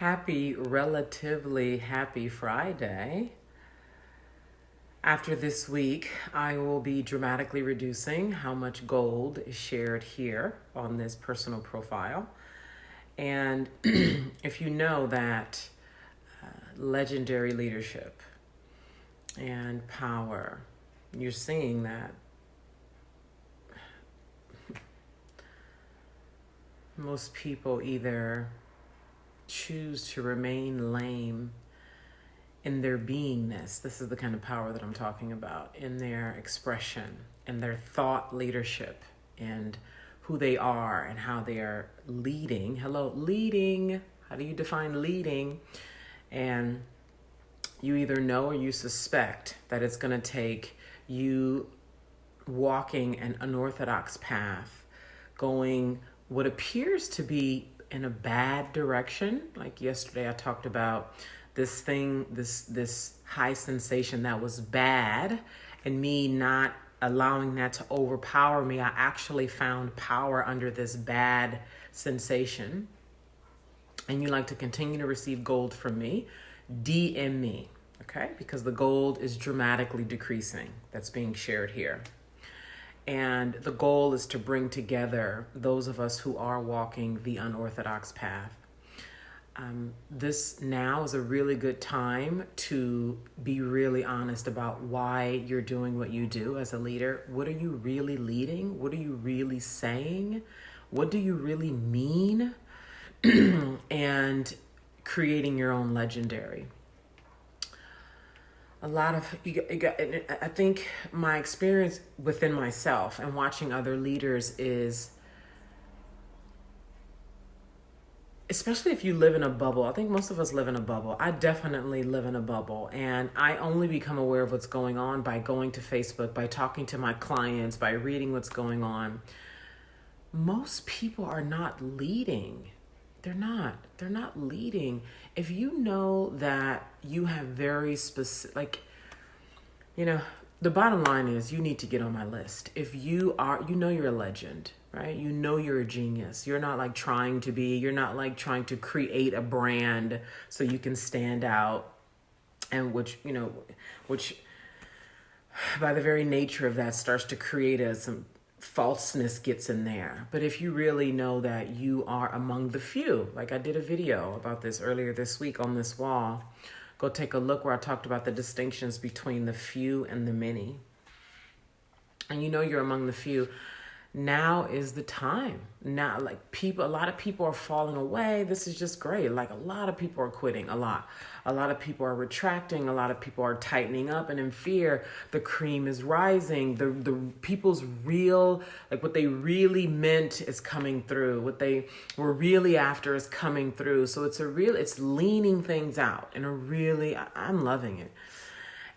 Relatively happy Friday. After this week, I will be dramatically reducing how much gold is shared here on this personal profile. And if you know that legendary leadership and power, you're seeing that most people either choose to remain lame in their beingness. This is the kind of power that I'm talking about, in their expression, in their thought leadership, and who they are and how they are leading. Hello, leading. How do you define leading? And you either know or you suspect that it's going to take you walking an unorthodox path, going what appears to be in a bad direction. Like yesterday I talked about this thing, this high sensation that was bad, and me not allowing that to overpower me. I actually found power under this bad sensation. And you like to continue to receive gold from me, DM me, okay? Because the gold is dramatically decreasing that's being shared here. And the goal is to bring together those of us who are walking the unorthodox path. This now is a really good time to be really honest about why you're doing what you do as a leader. What are you really leading? What are you really saying? What do you really mean? And creating your own legendary. I think my experience within myself and watching other leaders is, especially if you live in a bubble. I think most of us live in a bubble. I definitely live in a bubble, and I only become aware of what's going on by going to Facebook, by talking to my clients, by reading what's going on. Most people are not leading. They're not leading. If you know that you have very specific, the bottom line is you need to get on my list. If you are, you're a legend, right? You know you're a genius. You're not like trying to create a brand so you can stand out, and which by the very nature of that starts to create some falseness gets in there. But if you really know that you are among the few, like I did a video about this earlier this week on this wall, go take a look where I talked about the distinctions between the few and the many. And you're among the few. Now is the time. Now, a lot of people are falling away. This is just great. Like a lot of people are quitting, a lot of people are retracting, a lot of people are tightening up, and in fear, the cream is rising. The people's real, what they really meant is coming through. What they were really after is coming through. So it's leaning things out in I'm loving it.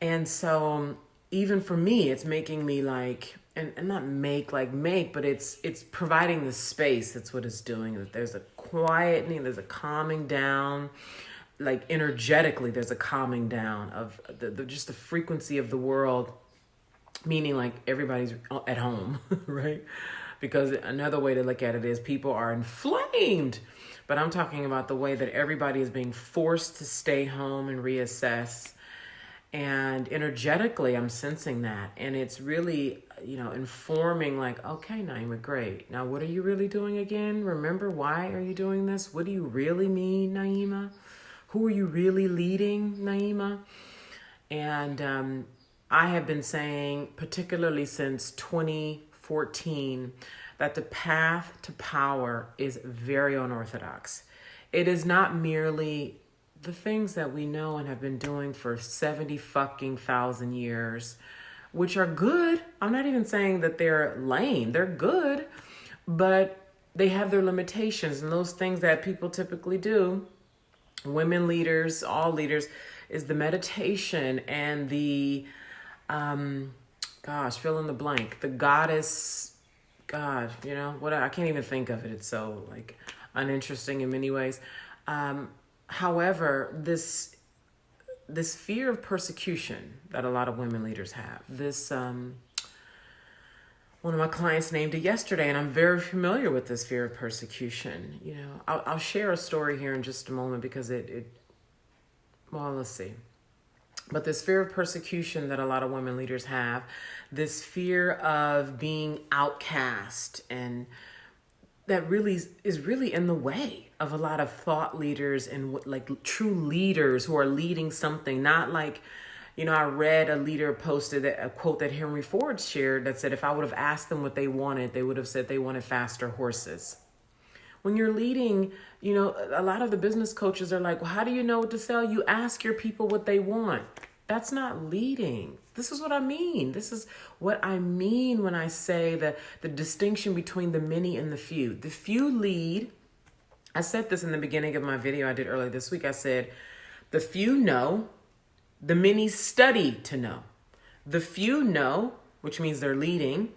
And so even for me, it's making me and not make, but it's providing the space. That's what it's doing. There's a quietening, there's a calming down, energetically, there's a calming down of just the frequency of the world, meaning everybody's at home, right? Because another way to look at it is people are inflamed, but I'm talking about the way that everybody is being forced to stay home and reassess. And energetically, I'm sensing that. And it's really, informing okay, Naima, great. Now, what are you really doing again? Remember, why are you doing this? What do you really mean, Naima? Who are you really leading, Naima? And I have been saying, particularly since 2014, that the path to power is very unorthodox. It is not merely the things that we know and have been doing for 70,000 years, which are good. I'm not even saying that they're lame. They're good, but they have their limitations. And those things that people typically do, women leaders, all leaders, is the meditation and the, fill in the blank, the goddess, God, I can't even think of it. It's so uninteresting in many ways. However, this fear of persecution that a lot of women leaders have, this One of my clients named it yesterday, and I'm very familiar with this fear of persecution. I'll share a story here in just a moment because well, let's see. But this fear of persecution that a lot of women leaders have, this fear of being outcast, and that really is really in the way of a lot of thought leaders and like true leaders who are leading something, not like, I read a leader posted a quote that Henry Ford shared that said, if I would have asked them what they wanted, they would have said they wanted faster horses. When you're leading, a lot of the business coaches are like, well, how do you know what to sell? You ask your people what they want. That's not leading. This is what I mean. This is what I mean when I say that the distinction between the many and the few. The few lead. I said this in the beginning of my video I did earlier this week. I said, the few know, the many study to know. The few know, which means they're leading.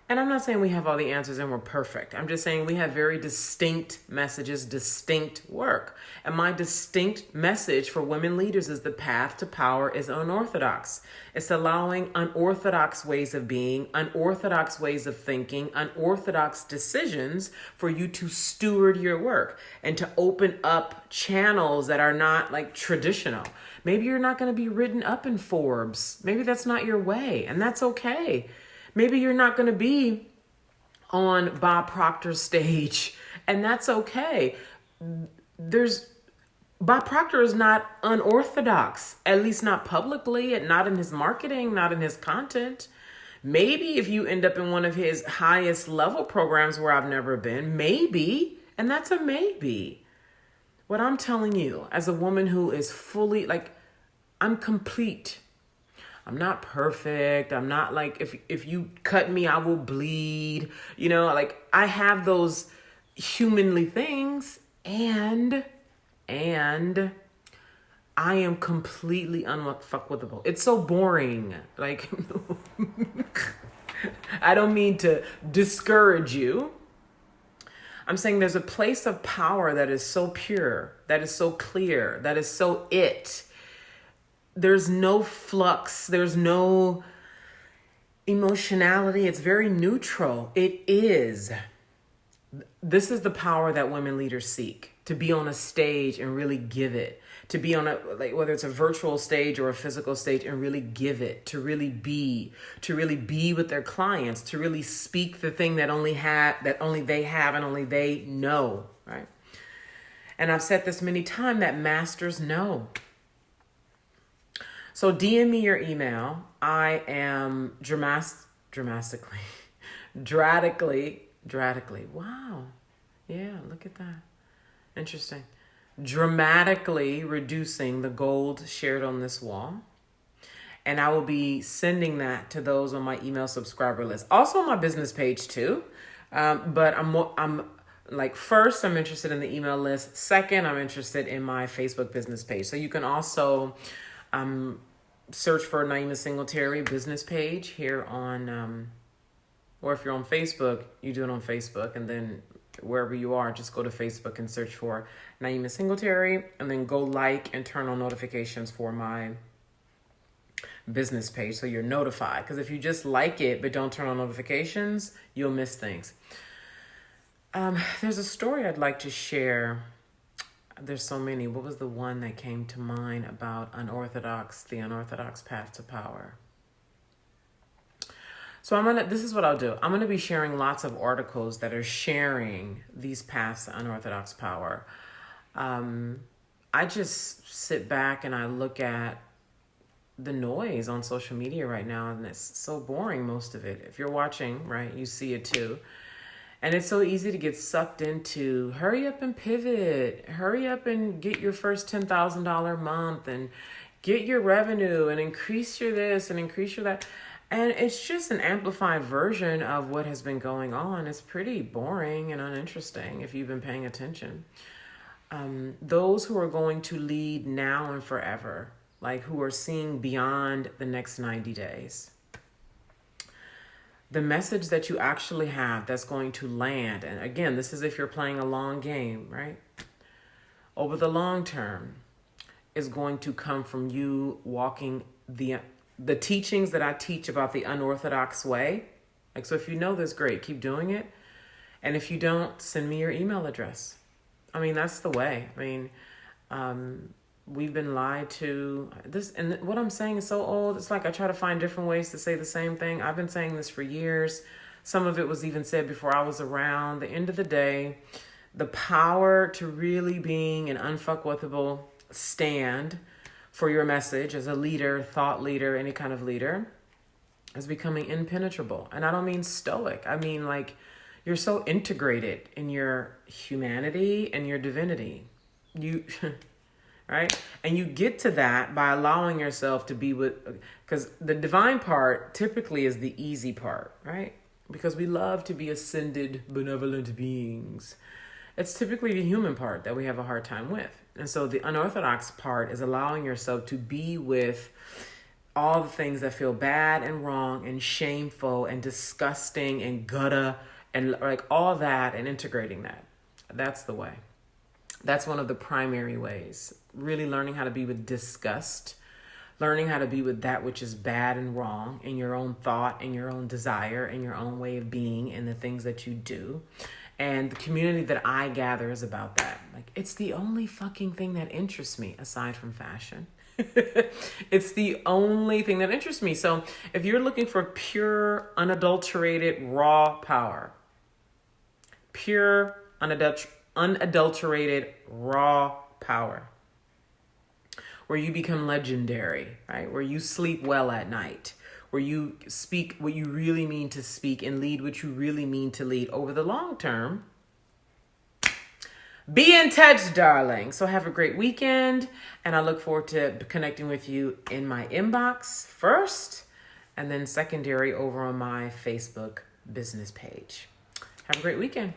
And I'm not saying we have all the answers and we're perfect. I'm just saying we have very distinct messages, distinct work. And my distinct message for women leaders is the path to power is unorthodox. It's allowing unorthodox ways of being, unorthodox ways of thinking, unorthodox decisions for you to steward your work and to open up channels that are not like traditional. Maybe you're not going to be written up in Forbes. Maybe that's not your way, and that's okay. Maybe you're not going to be on Bob Proctor's stage, and that's okay. Bob Proctor is not unorthodox, at least not publicly, and not in his marketing, not in his content. Maybe if you end up in one of his highest level programs where I've never been, maybe, and that's a maybe. What I'm telling you, as a woman who is fully, I'm complete. I'm not perfect. I'm not like, if you cut me, I will bleed. I have those humanly things, and I am completely unfuckwithable. It's so boring. I don't mean to discourage you. I'm saying there's a place of power that is so pure, that is so clear, that is so it. There's no flux. There's no emotionality. It's very neutral. It is. This is the power that women leaders seek, to be on a stage and really give it, to be on whether it's a virtual stage or a physical stage, and really give it, to really be with their clients, to really speak the thing that only they have and only they know, right? And I've said this many times, that masters know. So DM me your email. I am dramatically. Wow. Yeah, look at that. Interesting. Dramatically reducing the gold shared on this wall. And I will be sending that to those on my email subscriber list. Also on my business page too. But first, I'm interested in the email list. Second, I'm interested in my Facebook business page. So you can also search for Naima Singletary business page here on, or if you're on Facebook, you do it on Facebook, and then wherever you are, just go to Facebook and search for Naima Singletary, and then go like and turn on notifications for my business page so you're notified. Because if you just like it but don't turn on notifications, you'll miss things. There's a story I'd like to share. There's so many. What was the one that came to mind about the unorthodox path to power? So this is what I'll do. I'm going to be sharing lots of articles that are sharing these paths to unorthodox power. I just sit back and I look at the noise on social media right now, and it's so boring, most of it. If you're watching, right, you see it too. And it's so easy to get sucked into hurry up and pivot, hurry up and get your first $10,000 month and get your revenue and increase your this and increase your that. And it's just an amplified version of what has been going on. It's pretty boring and uninteresting if you've been paying attention. Those who are going to lead now and forever, who are seeing beyond the next 90 days. The message that you actually have that's going to land, and again, this is if you're playing a long game, right? Over the long term, is going to come from you walking the teachings that I teach about the unorthodox way, Like, so if you know this, great, keep doing it. And if you don't, send me your email address. I mean, that's the way. I mean, we've been lied to. This, and what I'm saying is so old. It's like I try to find different ways to say the same thing. I've been saying this for years. Some of it was even said before I was around. The end of the day, the power to really being an unfuckwithable stand for your message as a leader, thought leader, any kind of leader, is becoming impenetrable. And I don't mean stoic. I mean, like, you're so integrated in your humanity and your divinity. You, right? And you get to that by allowing yourself to be with, because the divine part typically is the easy part, right? Because we love to be ascended, benevolent beings. It's typically the human part that we have a hard time with. And so the unorthodox part is allowing yourself to be with all the things that feel bad and wrong and shameful and disgusting and gutta and like all that, and integrating that. That's the way. That's one of the primary ways. Really learning how to be with disgust, learning how to be with that which is bad and wrong in your own thought and your own desire and your own way of being and the things that you do. And the community that I gather is about that. Like, it's the only fucking thing that interests me aside from fashion. It's the only thing that interests me. So if you're looking for pure, unadulterated, raw power, pure, unadulterated, raw power, where you become legendary, right? Where you sleep well at night, where you speak what you really mean to speak and lead what you really mean to lead over the long term. Be in touch, darling. So have a great weekend, and I look forward to connecting with you in my inbox first, and then secondary over on my Facebook business page. Have a great weekend.